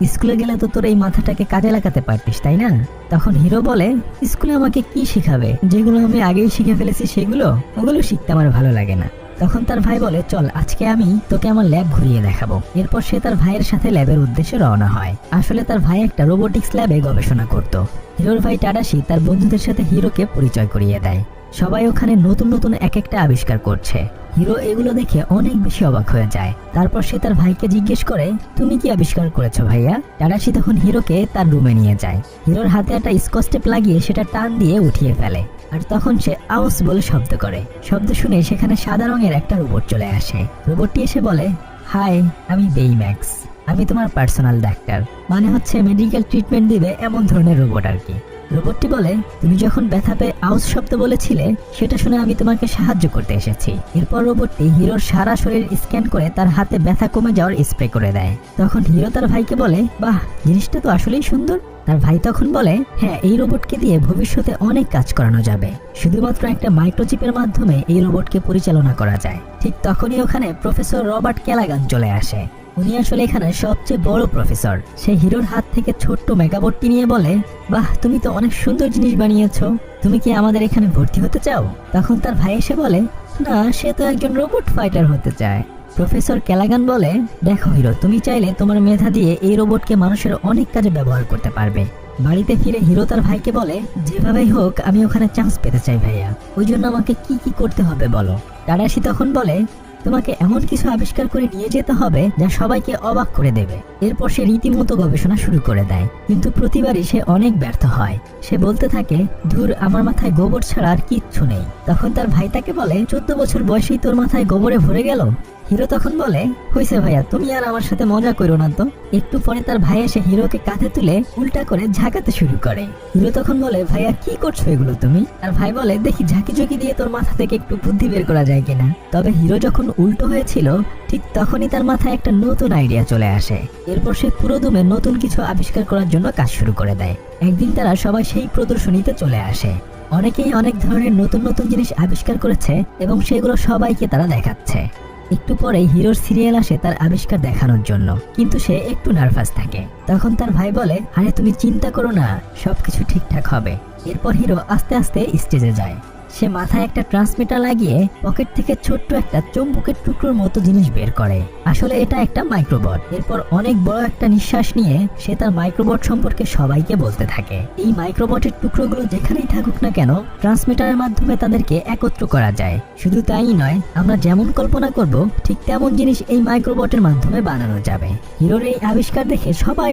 স্কুলে গেলে তো তোর এই মাথাটাকে কাজে লাগাতে পারতিস, তাই না? তখন হিরো বলে, স্কুলে আমাকে কি শিখাবে? যেগুলো আমি আগেই শিখে ফেলেছি সেগুলো, ওগুলো শিখতে আমার ভালো লাগে না। তখন তার ভাই বলে, চল আজকে আমি তোকে আমার ল্যাব ঘুরিয়ে দেখাবো। এরপর সে তার ভাইয়ের সাথে ল্যাবের উদ্দেশ্যে রওনা হয়। আসলে তার ভাই একটা রোবোটিক্স ল্যাবে গবেষণা করত। হিরোর ভাই টাডাশি তার বন্ধুদের সাথে হিরোকে পরিচয় করিয়ে দেয়। সবাই ওখানে নতুন নতুন এক একটা আবিষ্কার করছে। হিরো এগুলো দেখে অনেক বেশি অবাক হয়ে যায়। তারপর সে তার ভাইকে জিজ্ঞেস করে, তুমি কি আবিষ্কার করেছো ভাইয়া? টাডাশি তখন হিরোকে তার রুমে নিয়ে যায়। হিরোর হাতে একটা স্কচ টেপ লাগিয়ে সেটা টান দিয়ে উঠিয়ে ফেলে। আর তখন সে আউস বলে শব্দ করে। শব্দ শুনে সেখানে সাদা রঙের একটা রোবট চলে আসে। রোবটটি এসে বলে, হাই, আমি বেইম্যাক্স। আমি তোমার পার্সোনাল ডাক্তার, মানে হচ্ছে মেডিকেল ট্রিটমেন্ট দিবে এমন ধরনের রোবট আর কি। রোবটটি বলে, তুমি যখন ব্যথা পেয়ে আউস শব্দ বলেছিলে সেটা শুনে আমি তোমাকে সাহায্য করতে এসেছি। এরপর রোবটটি হিরোর সারা শরীর স্ক্যান করে তার হাতে ব্যথা কমে যাওয়ার স্প্রে করে দেয়। তখন হিরো তার ভাইকে বলে, বাহ, জিনিসটা তো আসলেই সুন্দর। তার ভাই তখন বলে, হ্যাঁ, এই রোবটকে দিয়ে ভবিষ্যতে অনেক কাজ করানো যাবে। শুধুমাত্র একটা মাইক্রোচিপের মাধ্যমে এই রোবটকে পরিচালনা করা যায়। ঠিক তখনই ওখানে প্রফেসর রবার্ট ক্যালাগান চলে আসে। উনি আসলে এখানে সবচেয়ে বড় প্রফেসর। সে হিরোর হাত থেকে ছোট্ট মেগাবটটি নিয়ে বলে, বাহ, তুমি তো অনেক সুন্দর জিনিস বানিয়েছো। তুমি কি আমাদের এখানে ভর্তি হতে চাও? তখন তার ভাই এসে বলে, না, সে তো একজন রোবট ফাইটার হতে চায়। প্রফেসর ক্যালাগান বলে, দেখো হিরো, তুমি চাইলে তোমার মেধা দিয়ে এই রোবটকে মানুষের অনেক কাজে ব্যবহার করতে পারবে। বাড়িতে ফিরে হিরো তার ভাইকে বলে, যেভাবেই হোক আমি ওখানে চান্স পেতে চাই ভাইয়া। ওই জন্য আমাকে কি কি করতে হবে বলো। টাডাশি তখন বলে, তোমাকে এমন কিছু আবিষ্কার করে নিয়ে যেতে হবে যা সবাইকে অবাক করে দেবে। এরপর সে রীতিমতো গবেষণা শুরু করে দেয়, কিন্তু প্রতিবারই সে অনেক ব্যর্থ হয়। সে বলতে থাকে, ধুর, আমার মাথায় গোবর ছাড়া আর কিচ্ছু নেই। তখন তার ভাই তাকে বলে, 14 বছর বয়সেই তোর মাথায় গোবরে ভরে গেল? হিরো তখন বলে, হইছে ভাইয়া, তুমি আর আমার সাথে মজা করো না তো। একটু পরে তার ভাই এসে হিরোকে কাঁধে তুলে উল্টা করে ঝাঁকাতে শুরু করে। হিরো তখন বলে, ভাইয়া কি করছো এগুলো তুমি? আর ভাই বলে, দেখি ঝাঁকি ঝুঁকি দিয়ে তোর মাথা থেকে একটু বুদ্ধি বের করা যায় কিনা। তবে হিরো যখন উল্টো হয়েছিল ঠিক তখনই তার মাথায় একটা নতুন আইডিয়া চলে আসে। এরপর সে পুরো দমে নতুন কিছু আবিষ্কার করার জন্য কাজ শুরু করে দেয়। একদিন তারা সবাই সেই প্রদর্শনীতে চলে আসে। অনেকেই অনেক ধরনের নতুন নতুন জিনিস আবিষ্কার করেছে এবং সেগুলো সবাইকে তারা দেখাচ্ছে। একটু পরে হিরোর সিরিয়াল আসে তার আবিষ্কার দেখানোর জন্য, কিন্তু সে একটু নার্ভাস থাকে। তখন তার ভাই বলে, আরে তুমি চিন্তা করো না, সবকিছু ঠিকঠাক হবে। এরপর হিরো আস্তে আস্তে স্টেজে যায়। সে মাথায় একটা ট্রান্সমিটার লাগিয়ে পকেট থেকে ছোট্ট একটা চুম্বকের টুকরোর মতো জিনিস বের করে। আসলে এটা একটা মাইক্রোবট। এরপর অনেক বড় একটা নিঃশ্বাস নিয়ে সে তার মাইক্রোবট সম্পর্কে সবাইকে বলতে থাকে। এই মাইক্রোবটের টুকরোগুলো যেখানেই থাকুক না কেন, ট্রান্সমিটারের মাধ্যমে তাদেরকে একত্র করা যায়। শুধু তাই নয়, আমরা যেমন কল্পনা করব ঠিক তেমন জিনিস এই মাইক্রোবটের মাধ্যমে বানানো যাবে। হিরোর এই আবিষ্কার দেখে সবাই